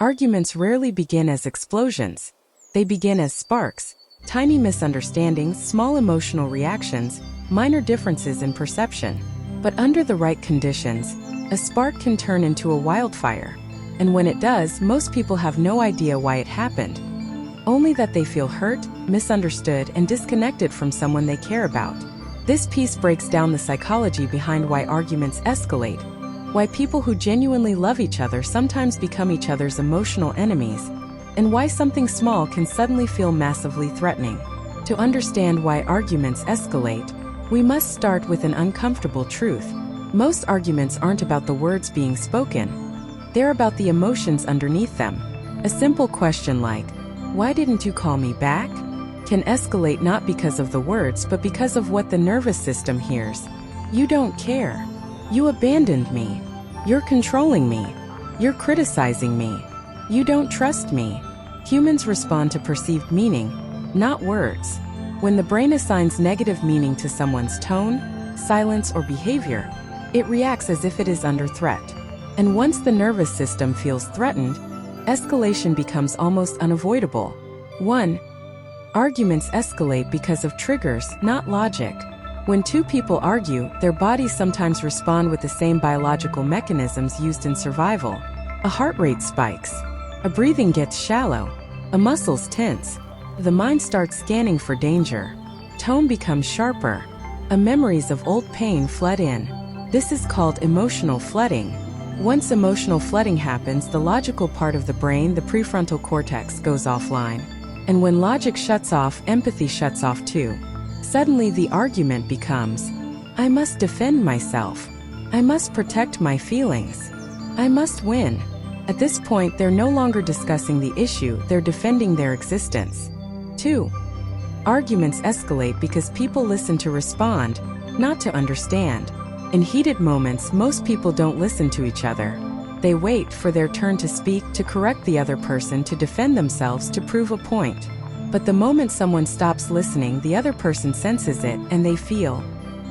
Arguments rarely begin as explosions. They begin as sparks, tiny misunderstandings, small emotional reactions, minor differences in perception. But under the right conditions, a spark can turn into a wildfire. And when it does, most people have no idea why it happened. Only that they feel hurt, misunderstood, and disconnected from someone they care about. This piece breaks down the psychology behind why arguments escalate, why people who genuinely love each other sometimes become each other's emotional enemies, and why something small can suddenly feel massively threatening. To understand why arguments escalate, we must start with an uncomfortable truth. Most arguments aren't about the words being spoken. They're about the emotions underneath them. A simple question like, "Why didn't you call me back?" can escalate not because of the words but because of what the nervous system hears. "You don't care. You abandoned me. You're controlling me. You're criticizing me. You don't trust me." Humans respond to perceived meaning, not words. When the brain assigns negative meaning to someone's tone, silence, or behavior, it reacts as if it is under threat. And once the nervous system feels threatened, escalation becomes almost unavoidable. 1. Arguments escalate because of triggers, not logic. When two people argue, their bodies sometimes respond with the same biological mechanisms used in survival. A heart rate spikes. A breathing gets shallow. A muscles tense. The mind starts scanning for danger. Tone becomes sharper. Memories of old pain flood in. This is called emotional flooding. Once emotional flooding happens, the logical part of the brain, the prefrontal cortex, goes offline. And when logic shuts off, empathy shuts off too. Suddenly the argument becomes, "I must defend myself. I must protect my feelings. I must win." At this point, they're no longer discussing the issue, they're defending their existence. 2. Arguments escalate because people listen to respond, not to understand. In heated moments, most people don't listen to each other. They wait for their turn to speak, to correct the other person, to defend themselves, to prove a point. But the moment someone stops listening, the other person senses it and they feel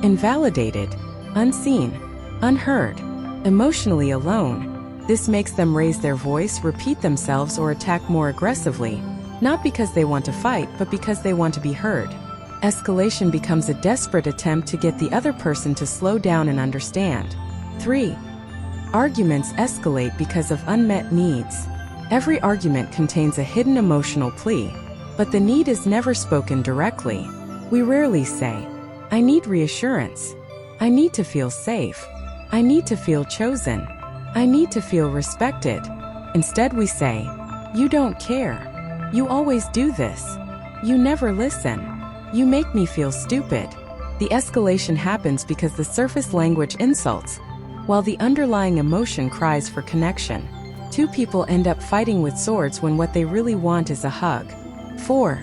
invalidated, unseen, unheard, emotionally alone. This makes them raise their voice, repeat themselves, or attack more aggressively, not because they want to fight, but because they want to be heard. Escalation becomes a desperate attempt to get the other person to slow down and understand. 3. Arguments escalate because of unmet needs. Every argument contains a hidden emotional plea, but the need is never spoken directly. We rarely say, "I need reassurance. I need to feel safe. I need to feel chosen. I need to feel respected." Instead we say, "You don't care. You always do this. You never listen. You make me feel stupid." The escalation happens because the surface language insults, while the underlying emotion cries for connection. Two people end up fighting with swords when what they really want is a hug. 4.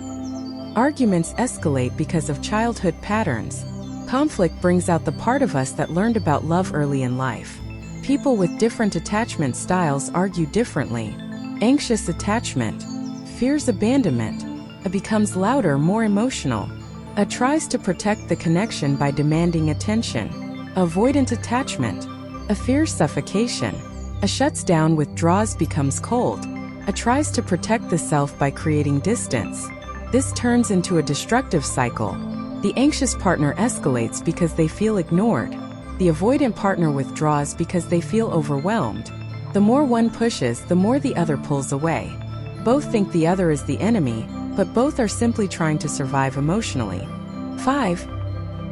Arguments escalate because of childhood patterns. Conflict brings out the part of us that learned about love early in life. People with different attachment styles argue differently. Anxious attachment fears abandonment. A becomes louder, more emotional. A tries to protect the connection by demanding attention. Avoidant attachment. A fears suffocation. A shuts down, withdraws, becomes cold. A tries to protect the self by creating distance. This turns into a destructive cycle. The anxious partner escalates because they feel ignored. The avoidant partner withdraws because they feel overwhelmed. The more one pushes, the more the other pulls away. Both think the other is the enemy, but both are simply trying to survive emotionally. 5.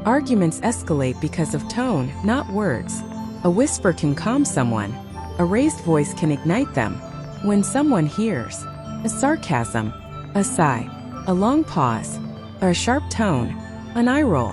Arguments escalate because of tone, not words. A whisper can calm someone. A raised voice can ignite them. When someone hears a sarcasm, a sigh, a long pause, or a sharp tone, an eye roll,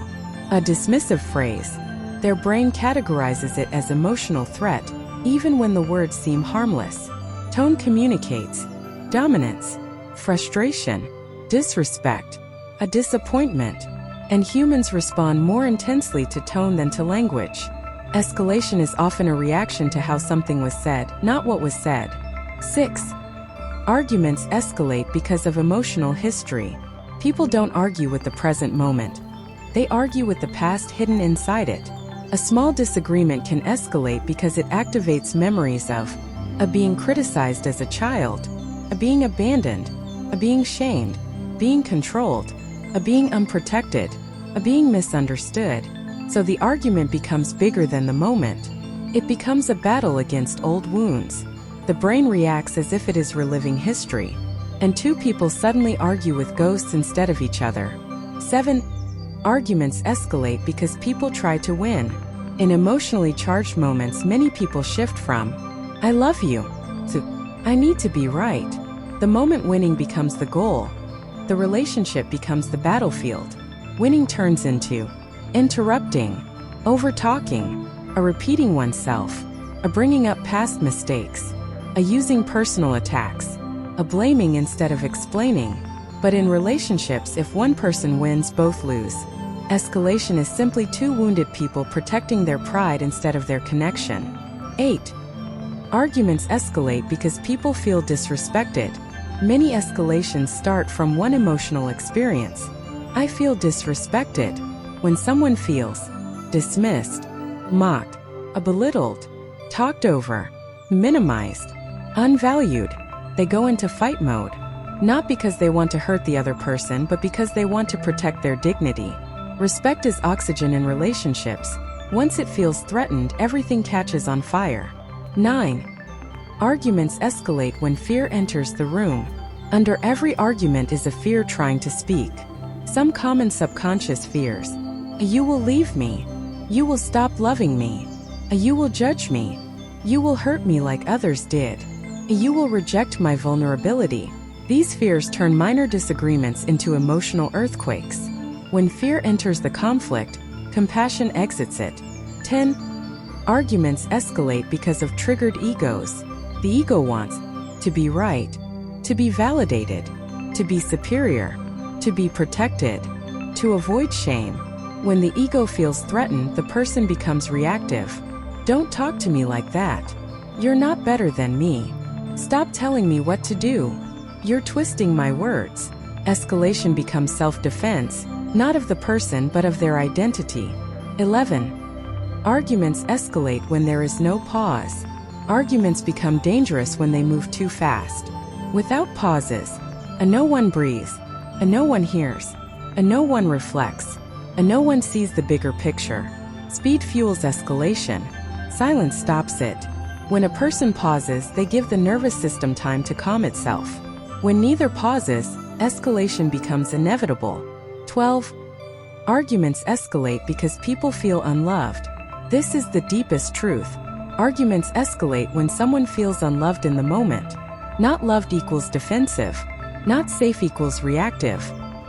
a dismissive phrase, their brain categorizes it as emotional threat, even when the words seem harmless. Tone communicates dominance, frustration, disrespect, a disappointment, and humans respond more intensely to tone than to language. Escalation is often a reaction to how something was said, not what was said. 6. Arguments escalate because of emotional history. People don't argue with the present moment. They argue with the past hidden inside it. A small disagreement can escalate because it activates memories of a being criticized as a child, a being abandoned, a being shamed, being controlled, a being unprotected, a being misunderstood. So the argument becomes bigger than the moment. It becomes a battle against old wounds. The brain reacts as if it is reliving history, and two people suddenly argue with ghosts instead of each other. 7. Arguments escalate because people try to win. In emotionally charged moments, many people shift from, "I love you," to, "I need to be right." The moment winning becomes the goal. The relationship becomes the battlefield. Winning turns into interrupting, over-talking, a repeating oneself, a bringing up past mistakes, a using personal attacks, a blaming instead of explaining. But in relationships, if one person wins, both lose. Escalation is simply two wounded people protecting their pride instead of their connection. 8. Arguments escalate because people feel disrespected. Many escalations start from one emotional experience. I feel disrespected. When someone feels dismissed, mocked, belittled, talked over, minimized, unvalued, they go into fight mode. Not because they want to hurt the other person, but because they want to protect their dignity. Respect is oxygen in relationships. Once it feels threatened, everything catches on fire. 9. Arguments escalate when fear enters the room. Under every argument is a fear trying to speak. Some common subconscious fears. You will leave me. You will stop loving me. You will judge me. You will hurt me like others did. You will reject my vulnerability. These fears turn minor disagreements into emotional earthquakes. When fear enters the conflict, compassion exits it. 10. Arguments escalate because of triggered egos. The ego wants to be right, to be validated, to be superior, to be protected, to avoid shame. When the ego feels threatened, the person becomes reactive. Don't talk to me like that. You're not better than me. Stop telling me what to do. You're twisting my words. Escalation becomes self-defense, not of the person but of their identity. 11. Arguments escalate when there is no pause. Arguments become dangerous when they move too fast. Without pauses, no one breathes, no one hears, no one reflects, no one sees the bigger picture. Speed fuels escalation. Silence stops it. When a person pauses, they give the nervous system time to calm itself. When neither pauses, escalation becomes inevitable. 12. Arguments escalate because people feel unloved. This is the deepest truth. Arguments escalate when someone feels unloved in the moment. Not loved equals defensive. Not safe equals reactive.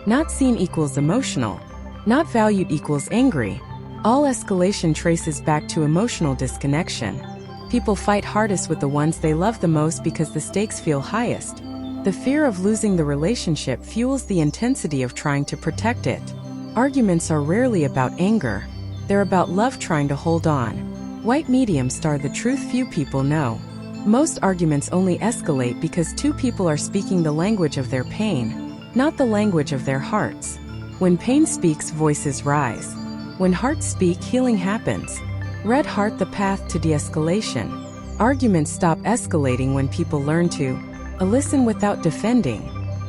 Not seen equals emotional. Not valued equals angry. All escalation traces back to emotional disconnection. People fight hardest with the ones they love the most because the stakes feel highest. The fear of losing the relationship fuels the intensity of trying to protect it. Arguments are rarely about anger. They're about love trying to hold on. White medium star the truth few people know. Most arguments only escalate because two people are speaking the language of their pain, not the language of their hearts. When pain speaks, voices rise. When hearts speak, healing happens. Red heart, the path to de-escalation. Arguments stop escalating when people learn to listen without defending,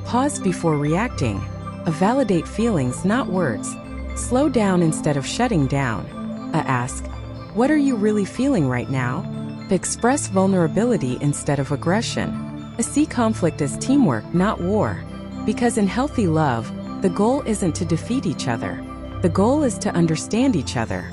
pause before reacting, validate feelings, not words, slow down instead of shutting down, ask, what are you really feeling right now? Express vulnerability instead of aggression. See conflict as teamwork, not war. Because in healthy love, the goal isn't to defeat each other. The goal is to understand each other.